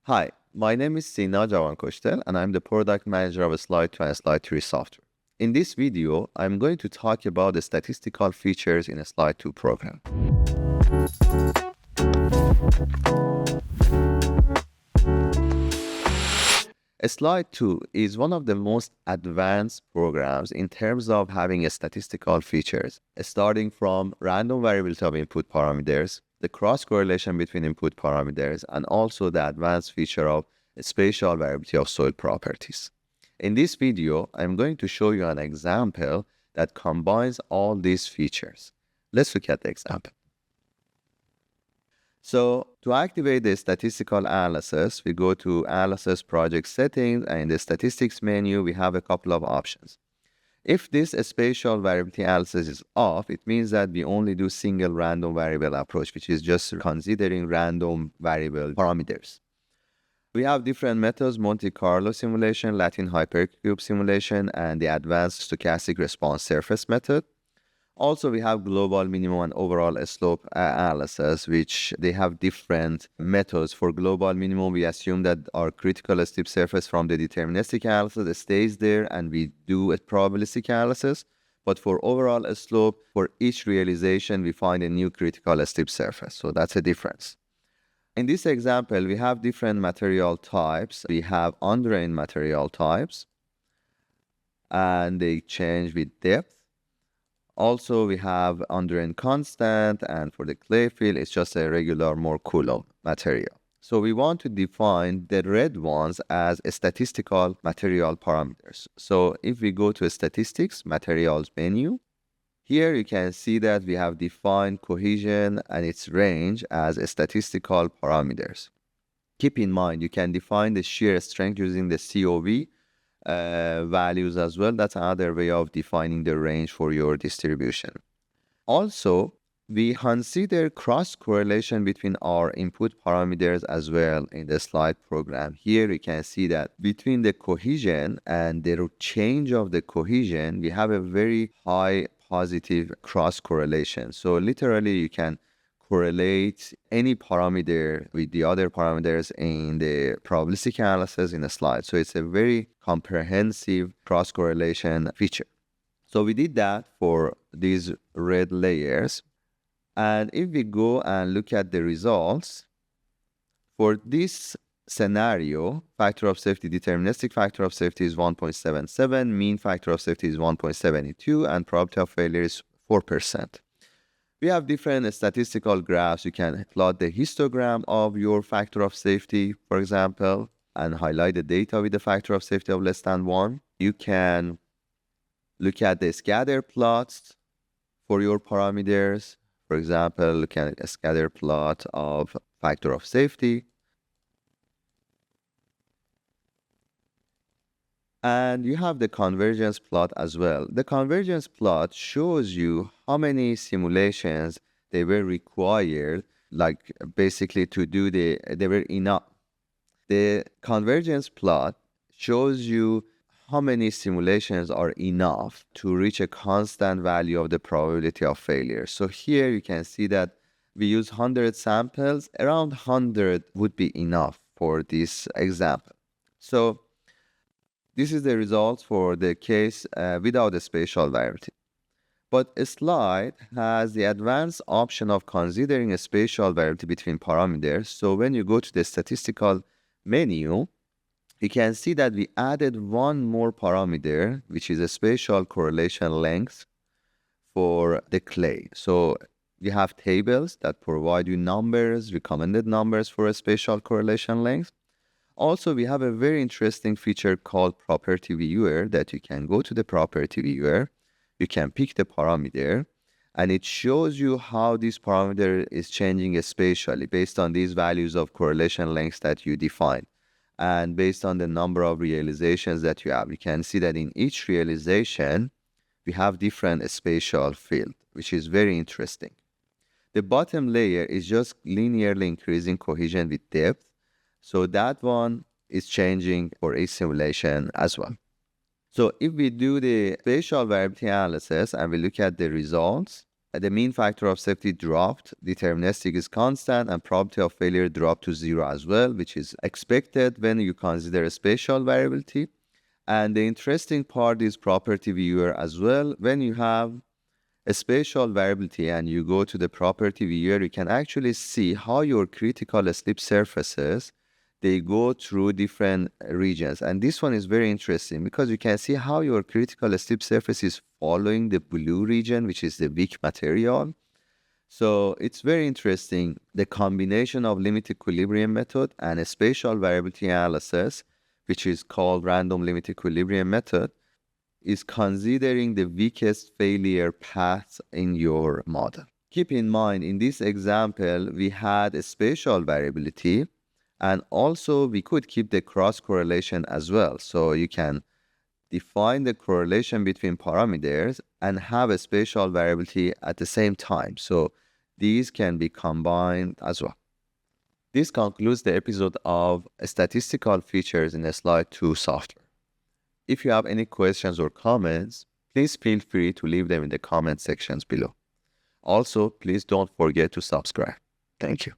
Hi, my name is Sina Javankhoshdel and I'm the product manager of Slide2 and Slide3 software. In this video, I'm going to talk about the statistical features in a Slide2 program. Slide2 is one of the most advanced programs in terms of having statistical features, starting from random variability of input parameters, the cross-correlation between input parameters, and also the advanced feature of spatial variability of soil properties. In this video, I'm going to show you an example that combines all these features. Let's look at the example. So to activate the statistical analysis, we go to Analysis Project Settings, and in the Statistics menu, we have a couple of options. If this spatial variability analysis is off, it means that we only do single random variable approach, which is just considering random variable parameters. We have different methods: Monte Carlo simulation, Latin hypercube simulation, and the advanced stochastic response surface method. Also, we have global minimum and overall slope analysis, which they have different methods. For global minimum, we assume that our critical steep surface from the deterministic analysis stays there and we do a probabilistic analysis. But for overall slope, for each realization, we find a new critical steep surface. So that's a difference. In this example, we have different material types. We have undrained material types, and they change with depth. Also, we have undrained constant, and for the clay fill, it's just a regular, more Coulomb material. So we want to define the red ones as statistical material parameters. So if we go to Statistics, Materials menu, here you can see that we have defined cohesion and its range as statistical parameters. Keep in mind, you can define the shear strength using the COV values as well. That's another way of defining the range for your distribution. Also, we consider cross-correlation between our input parameters as well in the slide program. Here you can see that between the cohesion and the change of the cohesion, we have a very high positive cross-correlation. So literally you can correlate any parameter with the other parameters in the probabilistic analysis in a slide. So it's a very comprehensive cross-correlation feature. So we did that for these red layers. And if we go and look at the results, for this scenario, factor of safety, deterministic factor of safety is 1.77, mean factor of safety is 1.72, and probability of failure is 4%. We have different statistical graphs. You can plot the histogram of your factor of safety, for example, and highlight the data with the factor of safety of less than 1. You can look at the scatter plots for your parameters. For example, look at a scatter plot of factor of safety. And you have the convergence plot as well. The convergence plot shows you how many simulations they were required, like basically to do they were enough. The convergence plot shows you how many simulations are enough to reach a constant value of the probability of failure. So here you can see that we use 100 samples. Around 100 would be enough for this example. So this is the results for the case without a spatial variability. But a slide has the advanced option of considering a spatial variability between parameters. So when you go to the statistical menu, you can see that we added one more parameter, which is a spatial correlation length for the clay. So you have tables that provide you numbers, recommended numbers for a spatial correlation length. Also, we have a very interesting feature called Property Viewer that you can go to the Property Viewer, you can pick the parameter, and it shows you how this parameter is changing spatially based on these values of correlation lengths that you define. And based on the number of realizations that you have, you can see that in each realization, we have different spatial field, which is very interesting. The bottom layer is just linearly increasing cohesion with depth. So that one is changing for each simulation as well. So if we do the spatial variability analysis and we look at the results, the mean factor of safety dropped, deterministic is constant, and probability of failure dropped to 0 as well, which is expected when you consider spatial variability. And the interesting part is property viewer as well. When you have a spatial variability and you go to the property viewer, you can actually see how your critical slip surfaces, they go through different regions. And this one is very interesting because you can see how your critical slip surface is following the blue region, which is the weak material. So it's very interesting, the combination of limit equilibrium method and a spatial variability analysis, which is called random limit equilibrium method, is considering the weakest failure paths in your model. Keep in mind, in this example, we had a spatial variability, and also we could keep the cross correlation as well. So you can define the correlation between parameters and have a spatial variability at the same time. So these can be combined as well. This concludes the episode of statistical features in the Slide2 software. If you have any questions or comments, please feel free to leave them in the comment sections below. Also, please don't forget to subscribe. Thank you.